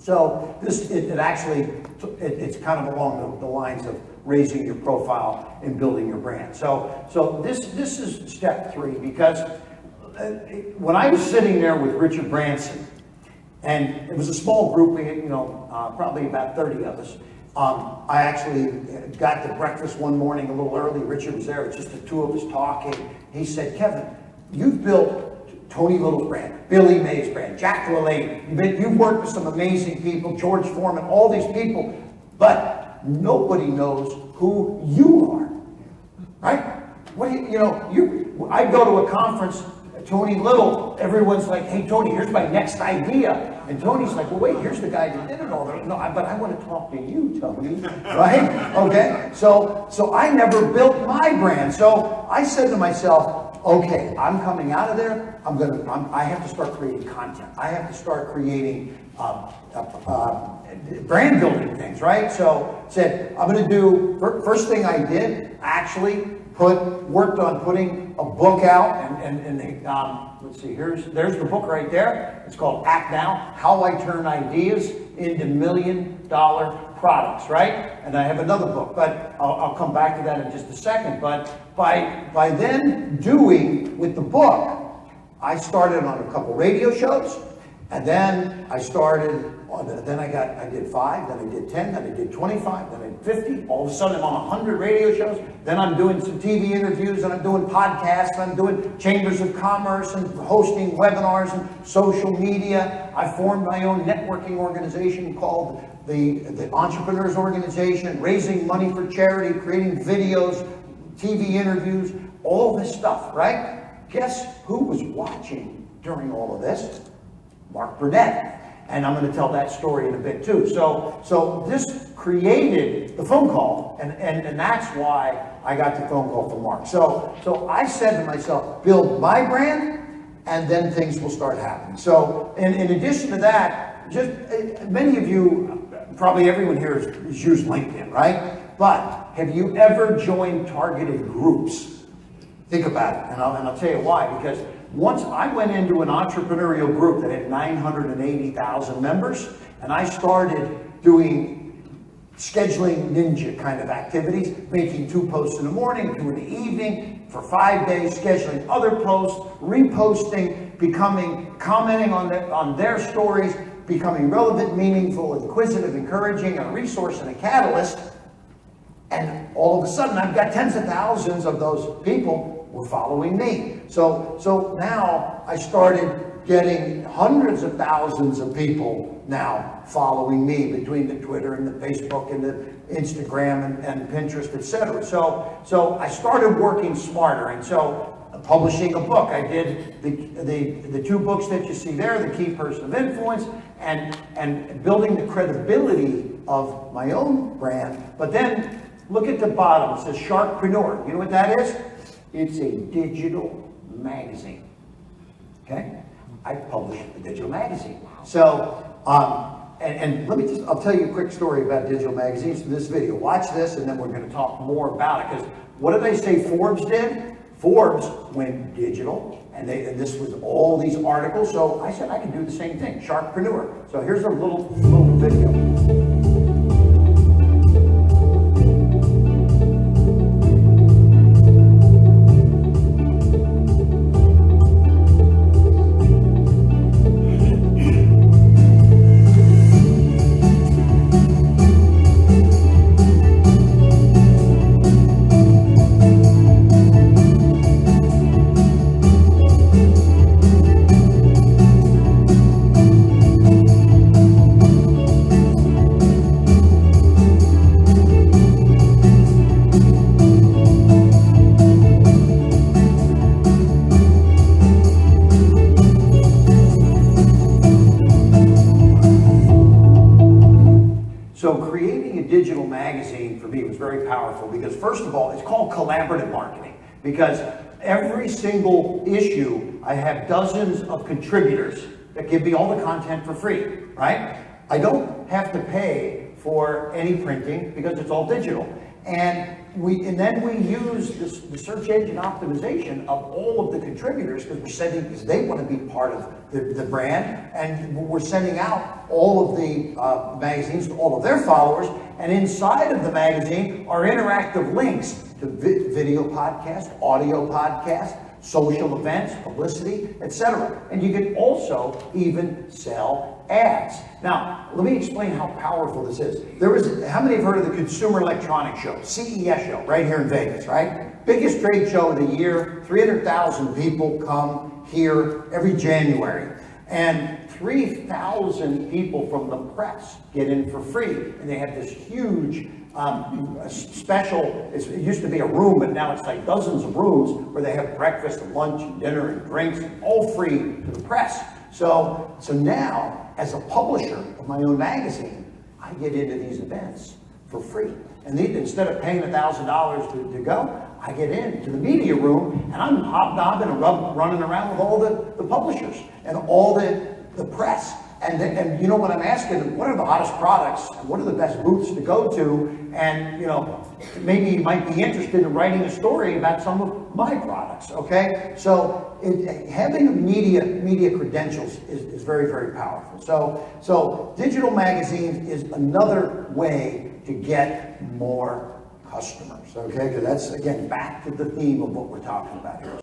So it's kind of along the lines of raising your profile and building your brand. So this is step 3, because when I was sitting there with Richard Branson, and it was a small group, we had, probably about 30 of us. I actually got to breakfast one morning a little early. Richard was there, it's just the two of us talking. He said, Kevin, you've built Tony Little's brand, Billy Mays' brand, Jack LaLanne. You've worked with some amazing people, George Foreman, all these people, but nobody knows who you are, right? What do I go to a conference, Tony Little, everyone's like, hey, Tony, here's my next idea. And Tony's like, well, wait, here's the guy that did it all. No, but I want to talk to you, Tony, right? Okay, so I never built my brand. So I said to myself, okay, I'm coming out of there. I have to start creating content. I have to start creating brand building things, right? So said, I'm going to do, first thing I did, actually, worked on putting a book out, and let's see, there's the book right there. It's called Act Now, How I Turn Ideas into $1 Million Products, right? And I have another book, but I'll come back to that in just a second. But by then doing with the book, I started on a couple radio shows, and then I started then I did 5, then I did 10, then I did 25, then I did 50. All of a sudden I'm on 100 radio shows. Then I'm doing some TV interviews, and I'm doing podcasts, and I'm doing chambers of commerce and hosting webinars and social media. I formed my own networking organization called the Entrepreneurs Organization, raising money for charity, creating videos, TV interviews, all this stuff, right? Guess who was watching during all of this? Mark Burnett. And I'm going to tell that story in a bit too. So this created the phone call, and that's why I got the phone call from Mark. So I said to myself, build my brand, and then things will start happening. So in addition to that, just many of you, probably everyone here has used LinkedIn, right? But have you ever joined targeted groups? Think about it, and I'll tell you why. Because once I went into an entrepreneurial group that had 980,000 members, and I started doing scheduling ninja kind of activities, making 2 posts in the morning, 2 in the evening, for 5 days, scheduling other posts, reposting, commenting on their stories, becoming relevant, meaningful, inquisitive, encouraging, a resource and a catalyst. And all of a sudden, I've got tens of thousands of those people were following me. So now I started getting hundreds of thousands of people now following me between the Twitter and the Facebook and the Instagram and Pinterest, etc. So I started working smarter, and so publishing a book. I did the 2 books that you see there, The Key Person of Influence, and building the credibility of my own brand. But then look at the bottom, it says Sharkpreneur. You know what that is? It's a digital magazine. Okay? I publish a digital magazine. So, and I'll tell you a quick story about digital magazines in this video. Watch this, and then we're going to talk more about it. Because what did they say Forbes did? Forbes went digital, and this was all these articles. So I said I can do the same thing, Sharkpreneur. So here's a little video. Digital magazine for me was very powerful because, first of all, it's called collaborative marketing, because every single issue I have dozens of contributors that give me all the content for free, right? I don't have to pay for any printing because it's all digital. And then we use the search engine optimization of all of the contributors, because they want to be part of the brand, and we're sending out all of the magazines to all of their followers, and inside of the magazine are interactive links to video podcast, audio podcast, social events, publicity, etc. And you can also even sell ads. Now, let me explain how powerful this is. How many have heard of the Consumer Electronics Show, CES show, right here in Vegas, right? Biggest trade show of the year, 300,000 people come here every January. And 3,000 people from the press get in for free. And they have this huge special, it used to be a room, but now it's like dozens of rooms where they have breakfast and lunch and dinner and drinks, all free to the press. So now, as a publisher of my own magazine, I get into these events for free. And instead of paying $1,000 to go, I get into the media room and I'm hobnobbing and running around with all the publishers and all the press. And you know what I'm asking, what are the hottest products? What are the best booths to go to? And maybe you might be interested in writing a story about some of my products, okay? So having media credentials is very, very powerful. So digital magazines is another way to get more customers, okay? Because that's, again, back to the theme of what we're talking about here.